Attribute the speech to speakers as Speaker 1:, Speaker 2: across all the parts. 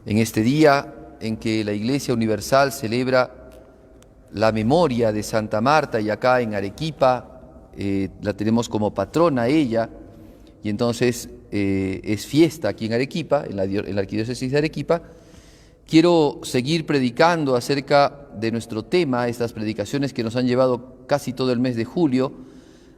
Speaker 1: En este día en que la Iglesia Universal celebra la memoria de Santa Marta, y acá en Arequipa la tenemos como patrona ella, y entonces es fiesta aquí en Arequipa, en la Arquidiócesis de Arequipa, quiero seguir predicando acerca de nuestro tema, estas predicaciones que nos han llevado casi todo el mes de julio,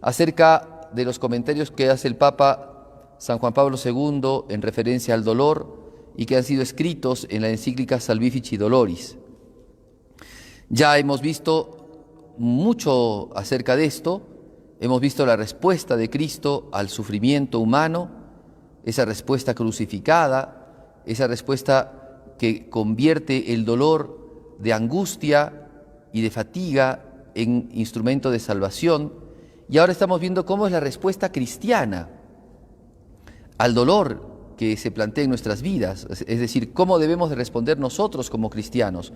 Speaker 1: acerca de los comentarios que hace el Papa San Juan Pablo II en referencia al dolor y que han sido escritos en la encíclica Salvifici Doloris. Ya hemos visto mucho acerca de esto, hemos visto la respuesta de Cristo al sufrimiento humano, esa respuesta crucificada, esa respuesta que convierte el dolor de angustia y de fatiga en instrumento de salvación. Y ahora estamos viendo cómo es la respuesta cristiana al dolor que se plantea en nuestras vidas, es decir, cómo debemos de responder nosotros como cristianos.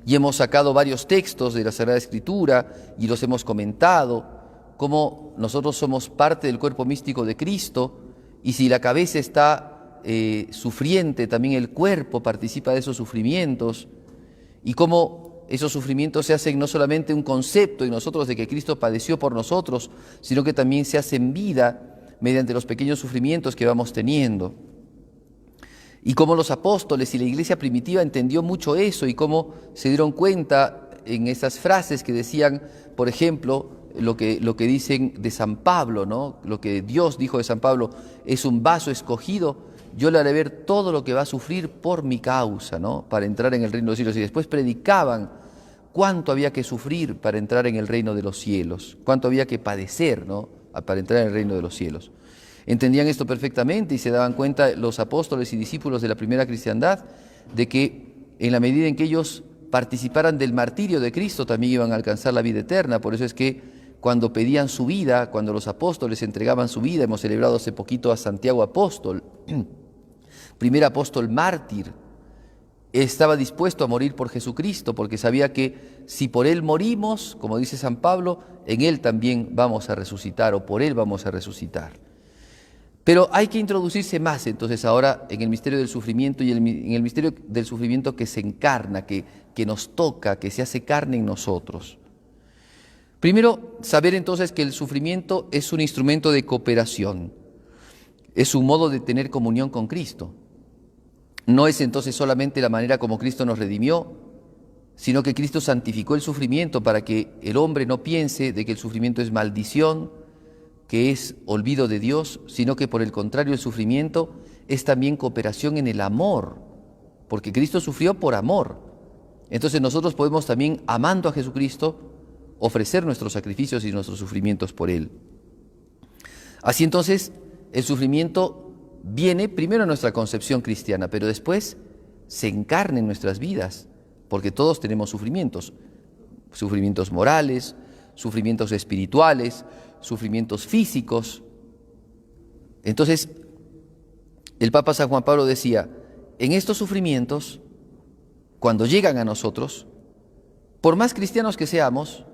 Speaker 1: Y hemos sacado varios textos de la Sagrada Escritura y los hemos comentado, cómo nosotros somos parte del cuerpo místico de Cristo, y si la cabeza está sufriente, también el cuerpo participa de esos sufrimientos, y cómo esos sufrimientos se hacen no solamente un concepto en nosotros de que Cristo padeció por nosotros, sino que también se hacen vida mediante los pequeños sufrimientos que vamos teniendo. Y cómo los apóstoles y la iglesia primitiva entendió mucho eso, y cómo se dieron cuenta en esas frases que decían, por ejemplo, lo que dicen de San Pablo, ¿no? Lo que Dios dijo de San Pablo: es un vaso escogido, yo le haré ver todo lo que va a sufrir por mi causa, ¿no? Para entrar en el reino de los cielos. Y después predicaban cuánto había que sufrir para entrar en el reino de los cielos, cuánto había que padecer, ¿no? Para entrar en el reino de los cielos. Entendían esto perfectamente y se daban cuenta los apóstoles y discípulos de la primera cristiandad de que en la medida en que ellos participaran del martirio de Cristo también iban a alcanzar la vida eterna. Por eso es que cuando pedían su vida, cuando los apóstoles entregaban su vida, hemos celebrado hace poquito a Santiago apóstol, primer apóstol mártir, estaba dispuesto a morir por Jesucristo porque sabía que si por Él morimos, como dice San Pablo, en Él también vamos a resucitar, o por Él vamos a resucitar. Pero hay que introducirse más entonces ahora en el misterio del sufrimiento, y en el misterio del sufrimiento que se encarna, que nos toca, que se hace carne en nosotros. Primero, saber entonces que el sufrimiento es un instrumento de cooperación, es un modo de tener comunión con Cristo. No es entonces solamente la manera como Cristo nos redimió, sino que Cristo santificó el sufrimiento para que el hombre no piense de que el sufrimiento es maldición, que es olvido de Dios, sino que por el contrario el sufrimiento es también cooperación en el amor, porque Cristo sufrió por amor. Entonces nosotros podemos también, amando a Jesucristo, ofrecer nuestros sacrificios y nuestros sufrimientos por Él. Así entonces el sufrimiento viene primero en nuestra concepción cristiana, pero después se encarna en nuestras vidas, porque todos tenemos sufrimientos morales, sufrimientos espirituales, sufrimientos físicos. Entonces, el Papa San Juan Pablo decía, en estos sufrimientos, cuando llegan a nosotros, por más cristianos que seamos,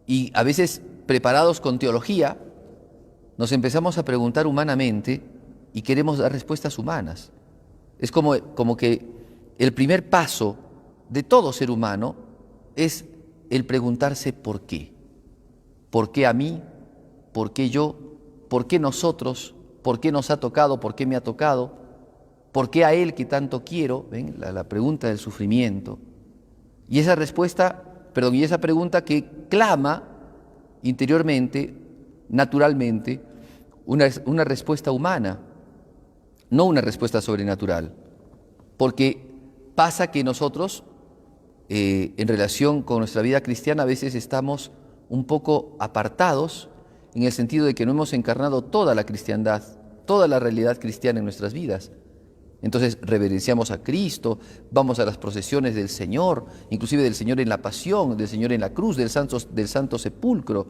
Speaker 1: y a veces preparados con teología, nos empezamos a preguntar humanamente y queremos dar respuestas humanas. Es como que el primer paso de todo ser humano es el preguntarse ¿por qué? ¿Por qué a mí? ¿Por qué yo? ¿Por qué nosotros? ¿Por qué nos ha tocado? ¿Por qué me ha tocado? ¿Por qué a él que tanto quiero? ¿Ven? La pregunta del sufrimiento. Y esa pregunta que clama interiormente, naturalmente, una respuesta humana, no una respuesta sobrenatural. Porque pasa que nosotros, en relación con nuestra vida cristiana, a veces estamos un poco apartados, en el sentido de que no hemos encarnado toda la cristiandad, toda la realidad cristiana en nuestras vidas. Entonces reverenciamos a Cristo, vamos a las procesiones del Señor, inclusive del Señor en la pasión, del Señor en la cruz, del santo sepulcro.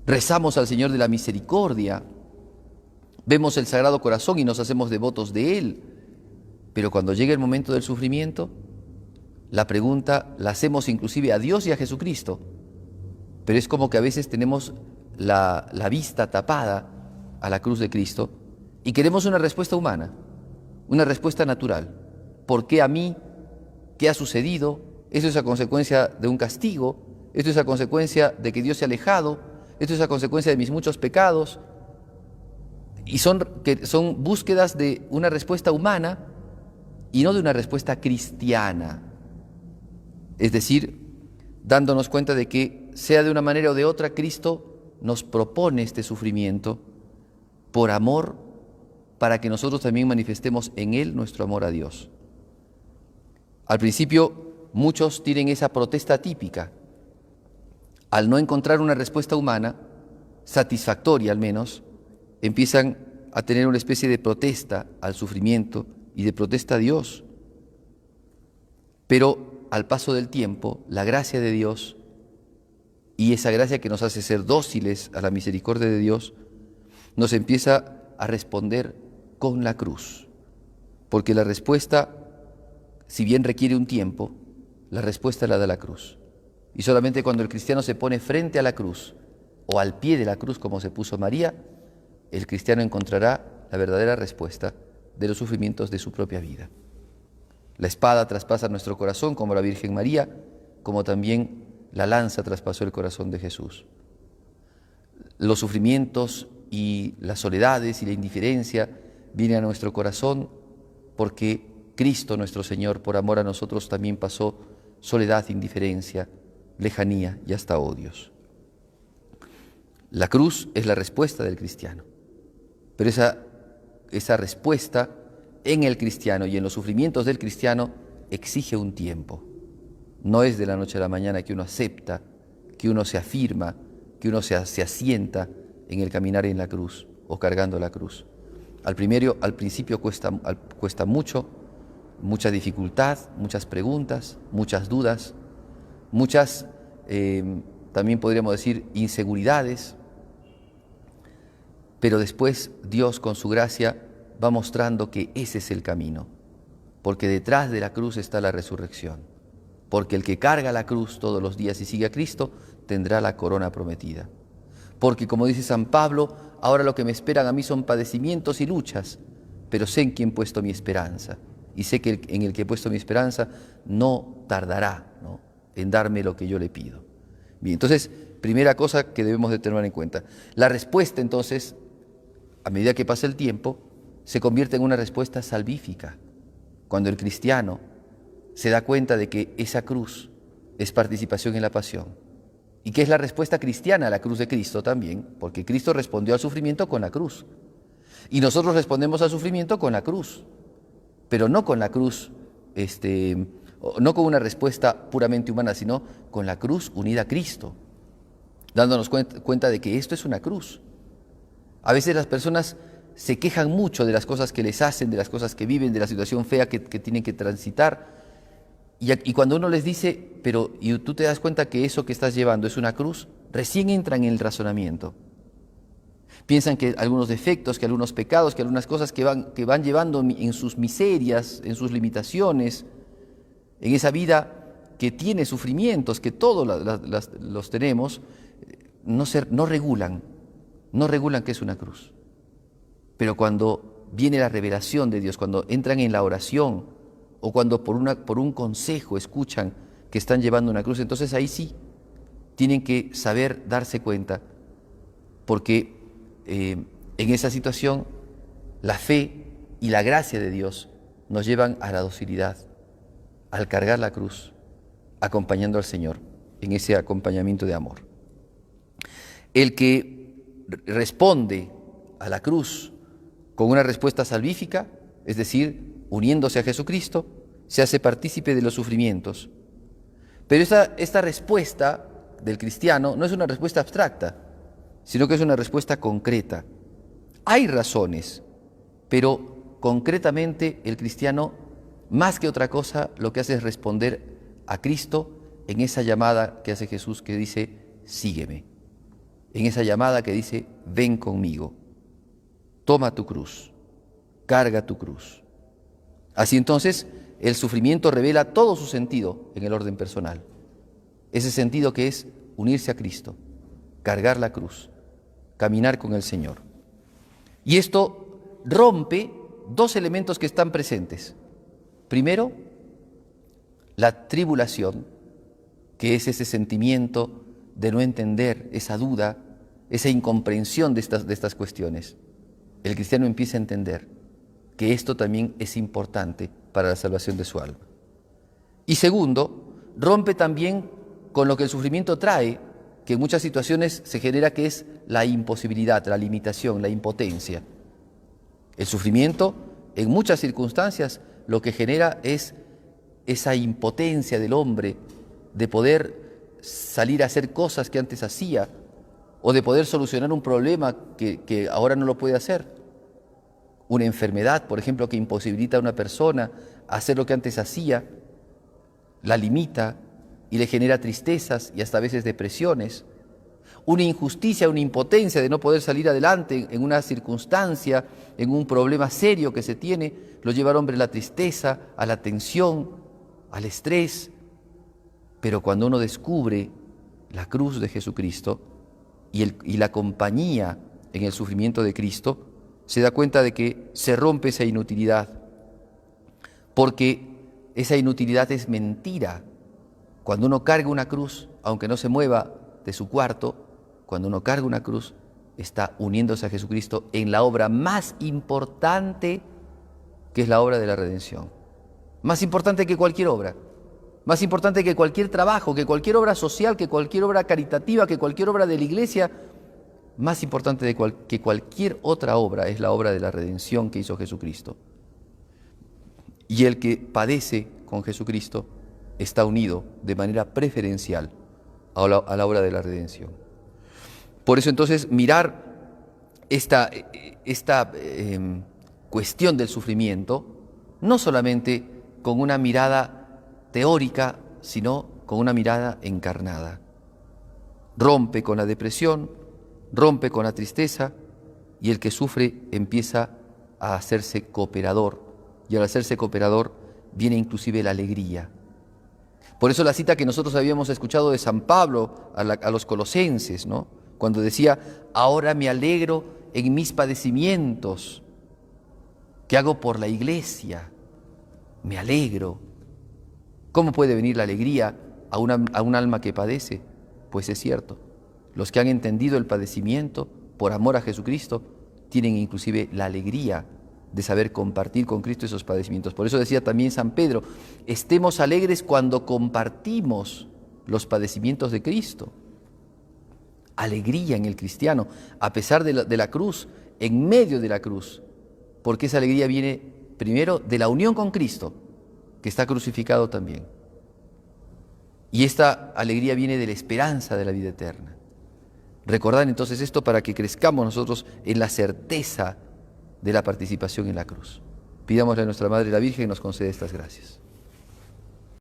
Speaker 1: Rezamos al Señor de la misericordia, vemos el Sagrado Corazón y nos hacemos devotos de Él. Pero cuando llega el momento del sufrimiento, la pregunta la hacemos inclusive a Dios y a Jesucristo. Pero es como que a veces tenemos la vista tapada a la cruz de Cristo y queremos una respuesta humana, una respuesta natural. ¿por qué a mí? ¿Qué ha sucedido? Esto es a consecuencia de un castigo, esto es a consecuencia de que Dios se ha alejado, esto es a consecuencia de mis muchos pecados. Y son búsquedas de una respuesta humana y no de una respuesta cristiana. Es decir, dándonos cuenta de que, sea de una manera o de otra, Cristo nos propone este sufrimiento por amor, para que nosotros también manifestemos en Él nuestro amor a Dios. Al principio, muchos tienen esa protesta típica. Al no encontrar una respuesta humana, satisfactoria al menos, empiezan a tener una especie de protesta al sufrimiento y de protesta a Dios. Pero al paso del tiempo, la gracia de Dios, y esa gracia que nos hace ser dóciles a la misericordia de Dios, nos empieza a responder con la cruz. Porque la respuesta, si bien requiere un tiempo, la respuesta la da la cruz. Y solamente cuando el cristiano se pone frente a la cruz, o al pie de la cruz como se puso María, el cristiano encontrará la verdadera respuesta de los sufrimientos de su propia vida. La espada traspasa nuestro corazón como la Virgen María, como también la lanza traspasó el corazón de Jesús. Los sufrimientos y las soledades y la indiferencia vienen a nuestro corazón porque Cristo nuestro Señor, por amor a nosotros, también pasó soledad, indiferencia, lejanía y hasta odios. La cruz es la respuesta del cristiano, pero esa respuesta en el cristiano y en los sufrimientos del cristiano exige un tiempo. No es de la noche a la mañana que uno acepta, que uno se afirma, que uno se asienta en el caminar en la cruz o cargando la cruz. Al principio cuesta mucho, mucha dificultad, muchas preguntas, muchas dudas, muchas, también podríamos decir, inseguridades, pero después Dios con su gracia va mostrando que ese es el camino, porque detrás de la cruz está la resurrección, porque el que carga la cruz todos los días y sigue a Cristo tendrá la corona prometida. Porque como dice San Pablo, ahora lo que me esperan a mí son padecimientos y luchas, pero sé en quién he puesto mi esperanza, y sé que en el que he puesto mi esperanza no tardará, ¿no?, en darme lo que yo le pido. Bien, entonces, primera cosa que debemos de tener en cuenta. La respuesta, entonces, a medida que pasa el tiempo, se convierte en una respuesta salvífica. Cuando el cristiano se da cuenta de que esa cruz es participación en la pasión, y que es la respuesta cristiana a la cruz de Cristo también, porque Cristo respondió al sufrimiento con la cruz. Y nosotros respondemos al sufrimiento con la cruz, pero no con la cruz, no con una respuesta puramente humana, sino con la cruz unida a Cristo, dándonos cuenta de que esto es una cruz. A veces las personas se quejan mucho de las cosas que les hacen, de las cosas que viven, de la situación fea que tienen que transitar. Y cuando uno les dice, pero ¿y tú te das cuenta que eso que estás llevando es una cruz? Recién entran en el razonamiento. Piensan que algunos defectos, que algunos pecados, que algunas cosas que van llevando en sus miserias, en sus limitaciones, en esa vida que tiene sufrimientos, que todos los tenemos, no regulan que es una cruz. Pero cuando viene la revelación de Dios, cuando entran en la oración, o cuando por un consejo escuchan que están llevando una cruz, entonces ahí sí tienen que saber darse cuenta, porque en esa situación la fe y la gracia de Dios nos llevan a la docilidad, al cargar la cruz, acompañando al Señor en ese acompañamiento de amor. El que responde a la cruz con una respuesta salvífica, es decir, uniéndose a Jesucristo, se hace partícipe de los sufrimientos. Pero esta respuesta del cristiano no es una respuesta abstracta, sino que es una respuesta concreta. Hay razones, pero concretamente el cristiano, más que otra cosa, lo que hace es responder a Cristo en esa llamada que hace Jesús, que dice, sígueme. En esa llamada que dice, ven conmigo, toma tu cruz, carga tu cruz. Así entonces, el sufrimiento revela todo su sentido en el orden personal. Ese sentido que es unirse a Cristo, cargar la cruz, caminar con el Señor. Y esto rompe dos elementos que están presentes. Primero, la tribulación, que es ese sentimiento de no entender, esa duda, esa incomprensión de estas cuestiones. El cristiano empieza a entender que esto también es importante para la salvación de su alma. Y segundo, rompe también con lo que el sufrimiento trae, que en muchas situaciones se genera, que es la imposibilidad, la limitación, la impotencia. El sufrimiento, en muchas circunstancias, lo que genera es esa impotencia del hombre de poder salir a hacer cosas que antes hacía, o de poder solucionar un problema que ahora no lo puede hacer. Una enfermedad, por ejemplo, que imposibilita a una persona a hacer lo que antes hacía, la limita y le genera tristezas y hasta a veces depresiones. Una injusticia, una impotencia de no poder salir adelante en una circunstancia, en un problema serio que se tiene, lo lleva al hombre a la tristeza, a la tensión, al estrés. Pero cuando uno descubre la cruz de Jesucristo y la compañía en el sufrimiento de Cristo, se da cuenta de que se rompe esa inutilidad, porque esa inutilidad es mentira. Cuando uno carga una cruz, aunque no se mueva de su cuarto, cuando uno carga una cruz, está uniéndose a Jesucristo en la obra más importante, que es la obra de la redención. Más importante que cualquier obra, más importante que cualquier trabajo, que cualquier obra social, que cualquier obra caritativa, que cualquier obra de la iglesia. Más importante que cualquier otra obra es la obra de la redención que hizo Jesucristo. Y el que padece con Jesucristo está unido de manera preferencial a la obra de la redención. Por eso entonces mirar esta cuestión del sufrimiento no solamente con una mirada teórica, sino con una mirada encarnada. Rompe con la depresión, rompe con la tristeza, y el que sufre empieza a hacerse cooperador, y al hacerse cooperador viene inclusive la alegría. Por eso la cita que nosotros habíamos escuchado de San Pablo a los colosenses, ¿no? Cuando decía: ahora me alegro en mis padecimientos que hago por la iglesia, me alegro. ¿Cómo puede venir la alegría a un alma que padece? Pues es cierto. Los que han entendido el padecimiento por amor a Jesucristo tienen inclusive la alegría de saber compartir con Cristo esos padecimientos. Por eso decía también San Pedro: estemos alegres cuando compartimos los padecimientos de Cristo. Alegría en el cristiano, a pesar de la cruz, en medio de la cruz, porque esa alegría viene primero de la unión con Cristo, que está crucificado también. Y esta alegría viene de la esperanza de la vida eterna. Recordad entonces esto para que crezcamos nosotros en la certeza de la participación en la cruz. Pidámosle a nuestra Madre la Virgen que nos conceda estas gracias.